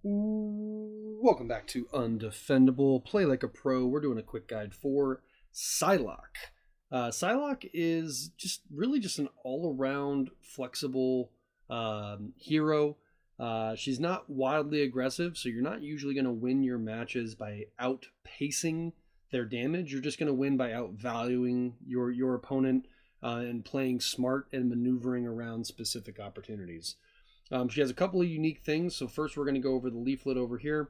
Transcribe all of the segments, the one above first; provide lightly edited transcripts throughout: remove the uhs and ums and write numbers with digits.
Welcome back to Undefendable. Play like a pro. We're doing a quick guide for Psylocke. Psylocke is just an all-around flexible hero. She's not wildly aggressive, so you're not usually going to win your matches by outpacing their damage. You're just going to win by outvaluing your opponent and playing smart and maneuvering around specific opportunities. She has a couple of unique things. So first we're going to go over the leaflet over here.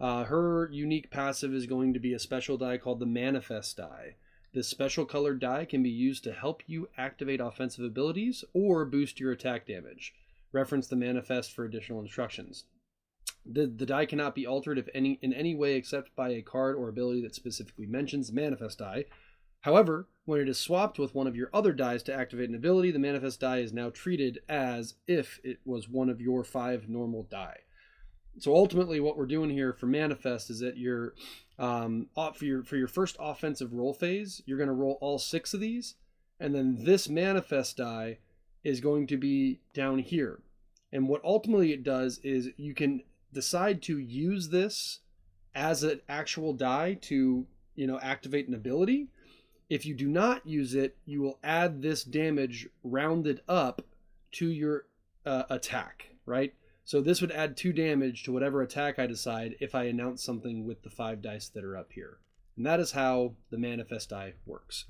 Her unique passive is going to be a special die called the Manifest die. This special colored die can be used to help you activate offensive abilities or boost your attack damage. Reference the Manifest for additional instructions. The die cannot be altered in any way except by a card or ability that specifically mentions the Manifest die. However, when it is swapped with one of your other dies to activate an ability, the Manifest die is now treated as if it was one of your 5 normal die. So ultimately what we're doing here for Manifest is that you're for your first offensive roll phase, you're going to roll all 6 of these, and then this Manifest die is going to be down here. And what ultimately it does is you can decide to use this as an actual die to, activate an ability. If you do not use it, you will add this damage rounded up to your attack, right? So this would add 2 damage to whatever attack I decide if I announce something with the 5 dice that are up here. And that is how the Manifest die works.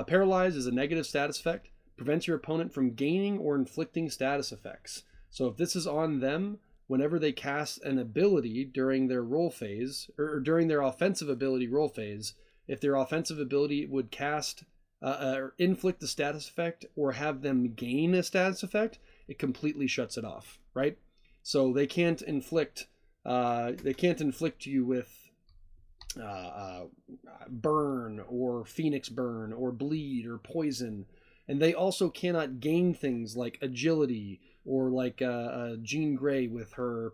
Paralyze is a negative status effect. Prevents your opponent from gaining or inflicting status effects. So if this is on them, whenever they cast an ability during their roll phase, or during their offensive ability roll phase, if their offensive ability would cast or inflict the status effect or have them gain a status effect, it completely shuts it off, right? So they can't inflict you with burn or phoenix burn or bleed or poison, and they also cannot gain things like agility or like Jean Grey with her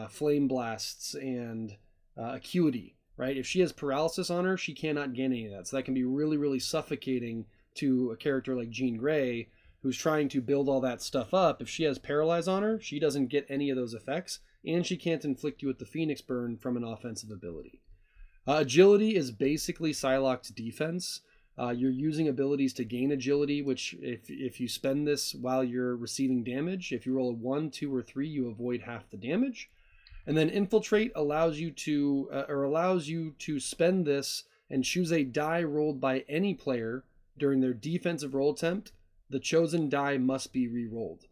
flame blasts and acuity. Right? If she has paralysis on her, she cannot gain any of that. So that can be really, really suffocating to a character like Jean Grey, who's trying to build all that stuff up. If she has paralyze on her, she doesn't get any of those effects, and she can't inflict you with the Phoenix Burn from an offensive ability. Agility is basically Psylocke's defense. You're using abilities to gain agility, which if you spend this while you're receiving damage, if you roll a 1, 2, or 3, you avoid half the damage. And then Infiltrate allows you to spend this and choose a die rolled by any player during their defensive roll attempt. The chosen die must be re-rolled.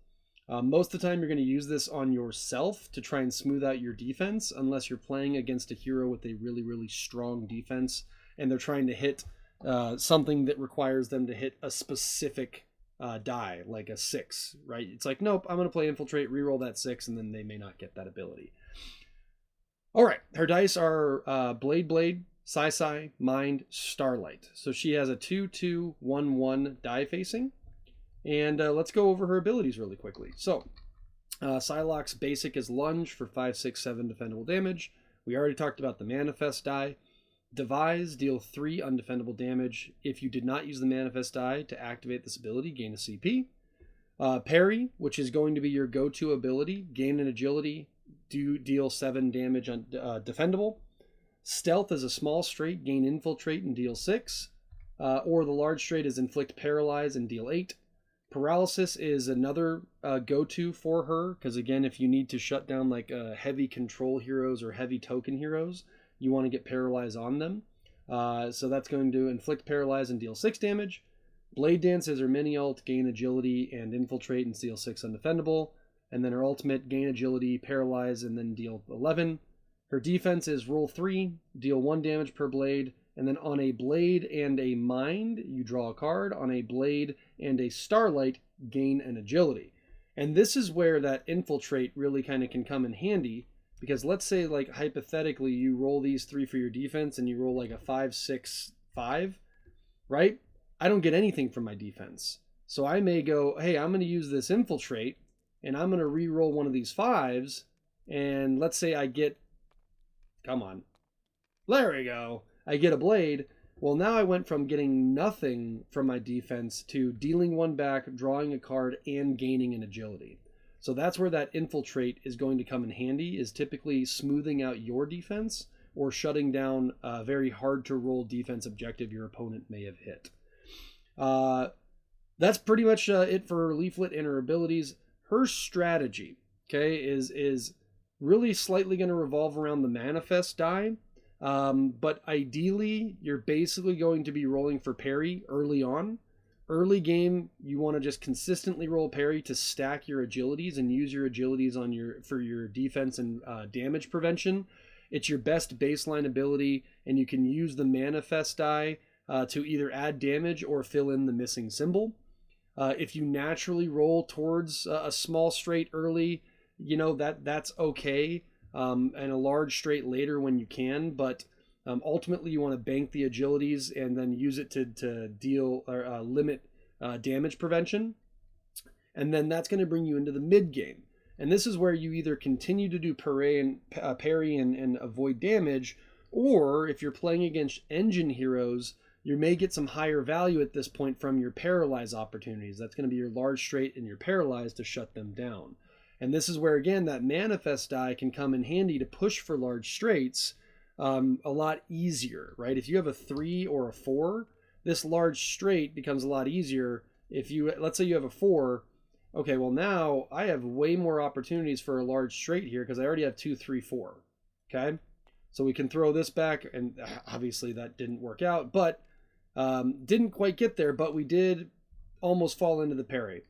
Most of the time you're going to use this on yourself to try and smooth out your defense, unless you're playing against a hero with a really, really strong defense and they're trying to hit something that requires them to hit a specific die, like a 6, right? It's like, nope, I'm going to play Infiltrate, re-roll that 6, and then they may not get that ability. All right, her dice are Blade, Psy, Mind, Starlight. So she has a 2-2-1-1 die facing. And let's go over her abilities really quickly. So Psylocke's basic is Lunge for 5, 6, 7 defendable damage. We already talked about the Manifest die. Devise, deal 3 undefendable damage. If you did not use the Manifest die to activate this ability, gain a CP. Parry, which is going to be your go-to ability, gain an agility, deal 7 damage on defendable. Stealth is a small straight, gain Infiltrate and deal 6. Or the large straight is inflict Paralyze and deal 8. Paralysis is another go-to for her, because again, if you need to shut down like heavy control heroes or heavy token heroes, you want to get Paralyze on them. So that's going to inflict Paralyze and deal 6 damage. Blade Dance is her mini ult, gain agility and Infiltrate and deal 6 undefendable. And then her ultimate, gain agility, paralyze, and then deal 11. Her defense is roll 3, deal 1 damage per blade, and then on a blade and a mind, you draw a card. On a blade and a starlight, gain an agility. And this is where that Infiltrate really kind of can come in handy, because let's say, like, hypothetically, you roll these 3 for your defense and you roll like a 5, 6, 5, right? I don't get anything from my defense. So I may go, hey, I'm going to use this Infiltrate, and I'm going to re-roll one of these 5s, and let's say I get, there we go, I get a blade. Well, now I went from getting nothing from my defense to dealing 1 back, drawing a card, and gaining an agility. So that's where that Infiltrate is going to come in handy, is typically smoothing out your defense or shutting down a very hard to roll defense objective your opponent may have hit. That's pretty much it for Leaflet and her abilities. Her strategy, okay, is really slightly going to revolve around the manifest die. But ideally, you're basically going to be rolling for parry early on. Early game, you want to just consistently roll parry to stack your agilities and use your agilities for your defense and damage prevention. It's your best baseline ability, and you can use the manifest die to either add damage or fill in the missing symbol. If you naturally roll towards a small straight early, that's okay, and a large straight later when you can, but ultimately you want to bank the agilities and then use it to deal or limit damage prevention. And then that's going to bring you into the mid game. And this is where you either continue to do parry and avoid damage, or if you're playing against engine heroes, you may get some higher value at this point from your paralyze opportunities. That's going to be your large straight and your paralyze to shut them down. And this is where, again, that manifest die can come in handy to push for large straights a lot easier, right? If you have a 3 or a 4, this large straight becomes a lot easier. If let's say you have a 4, okay, well now I have way more opportunities for a large straight here because I already have 2, 3, 4, okay? So we can throw this back, and obviously that didn't work out, but didn't quite get there, but we did almost fall into the parry.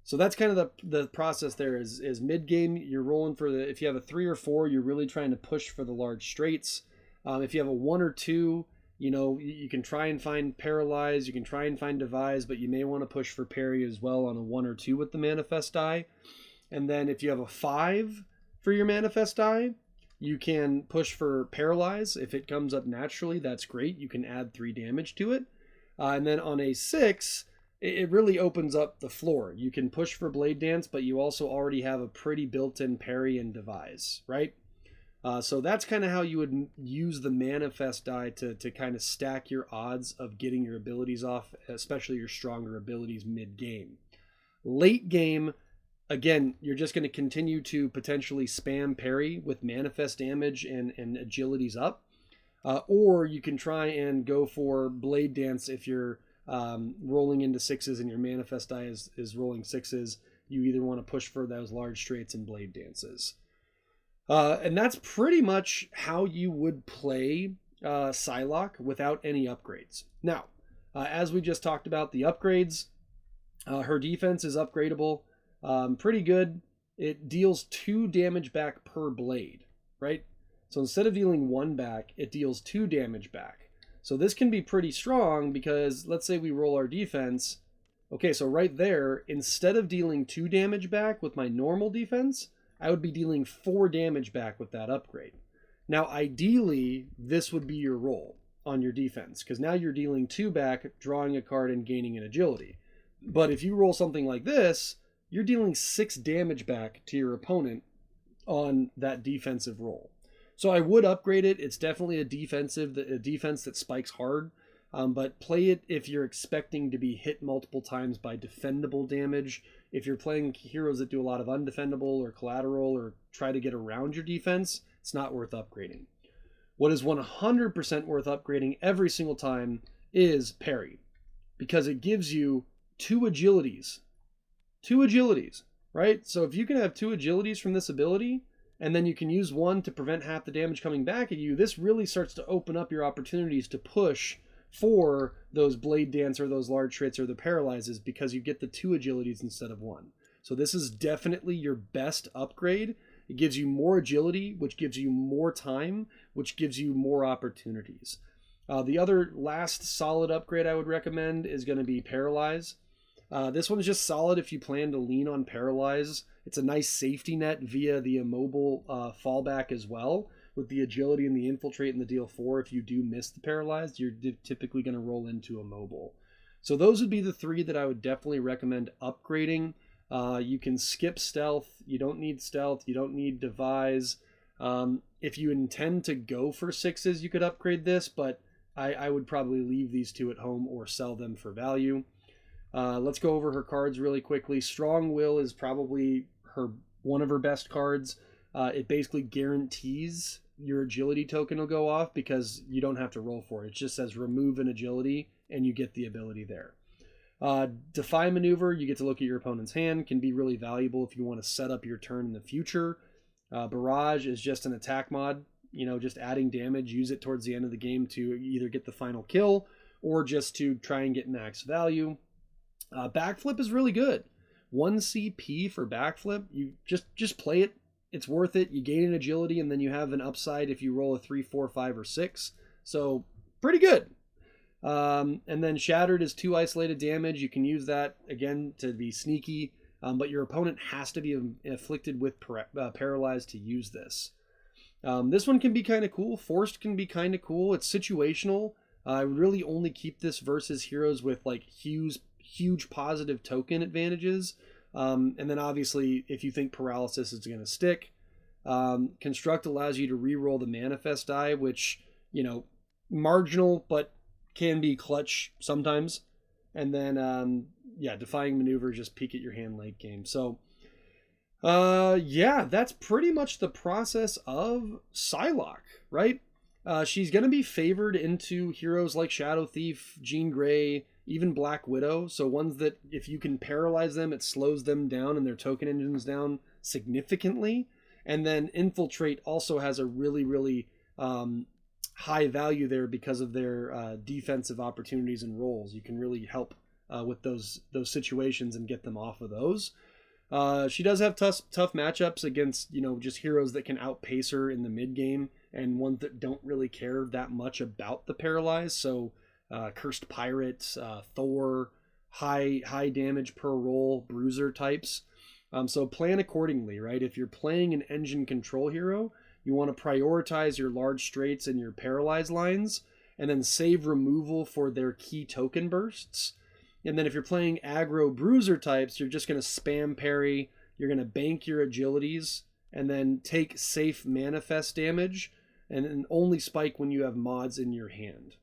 So that's kind of the process there is mid game, you're rolling for if you have a 3 or 4, you're really trying to push for the large straights. If you have a 1 or 2, you can try and find paralyze, you can try and find devise, but you may want to push for parry as well on a 1 or 2 with the manifest die. And then if you have a 5 for your manifest die, you can push for paralyze. If it comes up naturally, that's great. You can add 3 damage to it. And then on a 6, it really opens up the floor. You can push for blade dance, but you also already have a pretty built-in parry and devise, right? So that's kind of how you would use the manifest die to kind of stack your odds of getting your abilities off, especially your stronger abilities mid-game. Late game, again, you're just going to continue to potentially spam parry with manifest damage and agilities up. Or you can try and go for blade dance if you're rolling into 6s and your manifest die is rolling 6s. You either want to push for those large straights and blade dances. And that's pretty much how you would play Psylocke without any upgrades. Now, as we just talked about, the upgrades, her defense is upgradable. Pretty good. It deals 2 damage back per blade, right? So instead of dealing 1 back, it deals 2 damage back. So this can be pretty strong because let's say we roll our defense. Okay, so right there, instead of dealing 2 damage back with my normal defense, I would be dealing 4 damage back with that upgrade. Now, ideally, this would be your roll on your defense because now you're dealing 2 back, drawing a card, and gaining an agility. But if you roll something like this, you're dealing 6 damage back to your opponent on that defensive roll. So I would upgrade it. It's definitely a defense that spikes hard, but play it if you're expecting to be hit multiple times by defendable damage. If you're playing heroes that do a lot of undefendable or collateral or try to get around your defense, it's not worth upgrading. What is 100% worth upgrading every single time is parry, because it gives you 2 agilities. 2 agilities, right? So if you can have 2 agilities from this ability, and then you can use 1 to prevent half the damage coming back at you, this really starts to open up your opportunities to push for those blade dance or those large traits or the paralyzes because you get the 2 agilities instead of 1. So this is definitely your best upgrade. It gives you more agility, which gives you more time, which gives you more opportunities. The other last solid upgrade I would recommend is going to be Paralyze. This one is just solid if you plan to lean on Paralyze. It's a nice safety net via the immobile fallback as well. With the agility and the infiltrate and the deal 4, if you do miss the Paralyzed, you're typically going to roll into immobile. So those would be the 3 that I would definitely recommend upgrading. You can skip stealth. You don't need stealth. You don't need devise. If you intend to go for 6s, you could upgrade this, but I would probably leave these 2 at home or sell them for value. Let's go over her cards really quickly. Strong Will is probably her one of her best cards. It basically guarantees your agility token will go off because you don't have to roll for it. It just says remove an agility and you get the ability there. Defy maneuver, you get to look at your opponent's hand, can be really valuable if you want to set up your turn in the future. Barrage is just an attack mod, just adding damage. Use it towards the end of the game to either get the final kill or just to try and get max value. Backflip is really good. 1 CP for backflip. You just play it. It's worth it. You gain an agility and then you have an upside if you roll a 3, 4, 5, or 6. So pretty good. And then Shattered is 2 isolated damage. You can use that, again, to be sneaky, but your opponent has to be afflicted with Paralyzed to use this. This one can be kind of cool. Forced can be kind of cool. It's situational. I would really only keep this versus heroes with like huge positive token advantages. And then obviously, if you think Paralysis is going to stick, Construct allows you to re-roll the Manifest die, which, marginal, but can be clutch sometimes. And then Defying maneuver, just peek at your hand late game. So that's pretty much the process of Psylocke, right? She's going to be favored into heroes like Shadow Thief, Jean Grey, even Black Widow. So ones that if you can paralyze them, it slows them down and their token engines down significantly. And then Infiltrate also has a really high value there because of their defensive opportunities and roles. You can really help with those situations and get them off of those. She does have tough matchups against just heroes that can outpace her in the mid game and ones that don't really care that much about the Paralyze. So Cursed Pirate, Thor, high damage per roll, bruiser types. So plan accordingly, right? If you're playing an engine control hero, you want to prioritize your large straights and your Paralyze lines, and then save removal for their key token bursts. And then if you're playing aggro bruiser types, you're just going to spam parry, you're going to bank your agilities, and then take safe manifest damage, and then only spike when you have mods in your hand.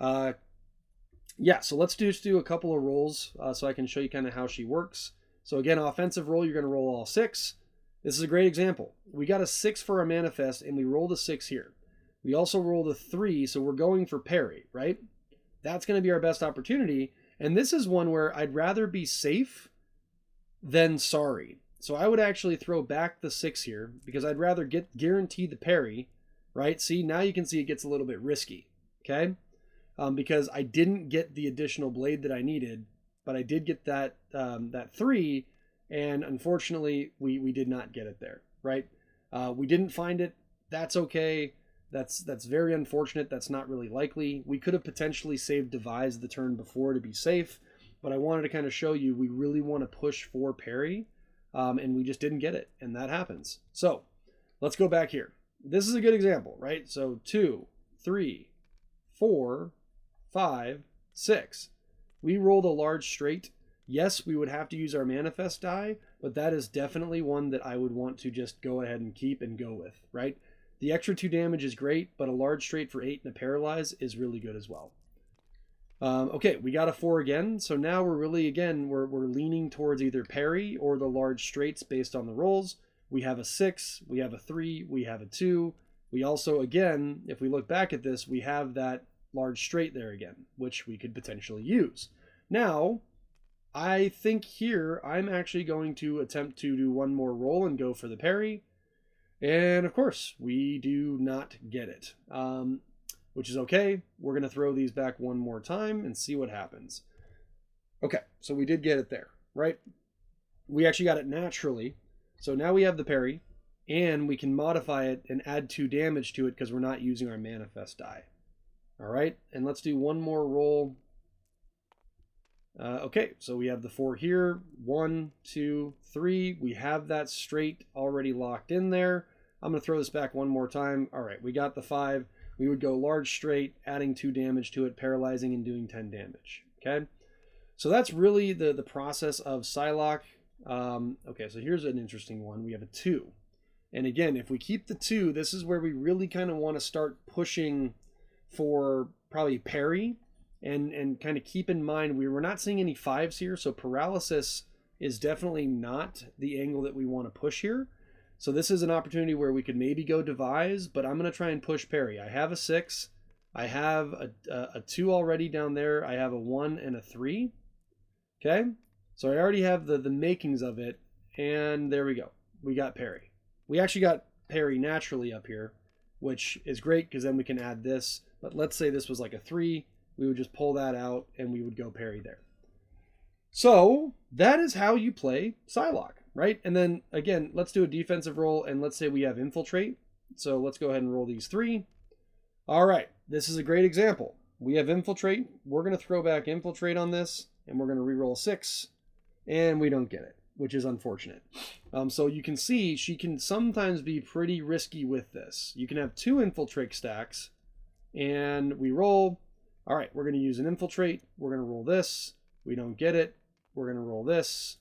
So let's just do a couple of rolls so I can show you kind of how she works. So again, offensive roll, you're going to roll all 6. This is a great example. We got a 6 for our manifest, and we rolled a 6 here. We also rolled a 3, so we're going for parry, right? That's going to be our best opportunity. And this is one where I'd rather be safe than sorry. So I would actually throw back the 6 here because I'd rather guarantee the parry, right? See, now you can see it gets a little bit risky, okay? Because I didn't get the additional blade that I needed, but I did get that 3, and unfortunately, we did not get it there, right? We didn't find it. That's okay. That's very unfortunate. That's not really likely. We could have potentially saved Devise the turn before to be safe, but I wanted to kind of show you we really want to push for parry, and we just didn't get it, and that happens. So let's go back here. This is a good example, right? So 2, 3, 4, 5, 6. We rolled a large straight. Yes, we would have to use our manifest die, but that is definitely one that I would want to just go ahead and keep and go with, right? The extra 2 damage is great, but a large straight for 8 and a paralyze is really good as well. Okay, we got a 4 again, so now we're really, again, we're leaning towards either parry or the large straights based on the rolls. We have a 6, we have a 3, we have a 2. We also, again, if we look back at this, we have that large straight there again, which we could potentially use. Now, I think here I'm actually going to attempt to do one more roll and go for the parry. And of course, we do not get it, which is okay. We're going to throw these back one more time and see what happens. Okay, so we did get it there, right? We actually got it naturally. So now we have the parry, and we can modify it and add 2 damage to it because we're not using our manifest die. All right, and let's do one more roll. Okay, so we have the 4 here. 1, 2, 3. We have that straight already locked in there. I'm going to throw this back one more time. All right, we got the 5. We would go large straight, adding 2 damage to it, paralyzing and doing 10 damage. Okay, so that's really the process of Psylocke. Okay, so here's an interesting one. We have a 2. And again, if we keep the 2, this is where we really kind of want to start pushing for probably parry. And kind of keep in mind, we were not seeing any 5s here, so paralysis is definitely not the angle that we want to push here. So this is an opportunity where we could maybe go devise, but I'm going to try and push parry. I have a 6. I have a 2 already down there. I have a 1 and a 3. Okay, so I already have the makings of it, and there we go. We got parry. We actually got parry naturally up here, which is great because then we can add this. But let's say this was like a 3. We would just pull that out, and we would go parry there. So that is how you play Psylocke. Right? And then again, let's do a defensive roll, and let's say we have Infiltrate. So let's go ahead and roll these 3. All right, this is a great example. We have Infiltrate. We're going to throw back Infiltrate on this, and we're going to reroll 6, and we don't get it, which is unfortunate. So you can see she can sometimes be pretty risky with this. You can have 2 Infiltrate stacks, and we roll. All right, we're going to use an Infiltrate. We're going to roll this. We don't get it. We're going to roll this.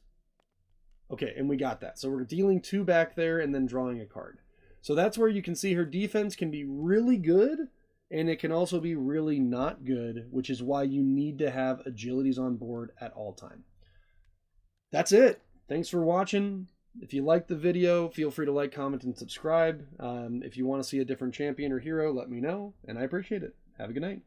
Okay, and we got that. So we're dealing 2 back there and then drawing a card. So that's where you can see her defense can be really good, and it can also be really not good, which is why you need to have agilities on board at all time. That's it. Thanks for watching. If you liked the video, feel free to like, comment, and subscribe. If you want to see a different champion or hero, let me know, and I appreciate it. Have a good night.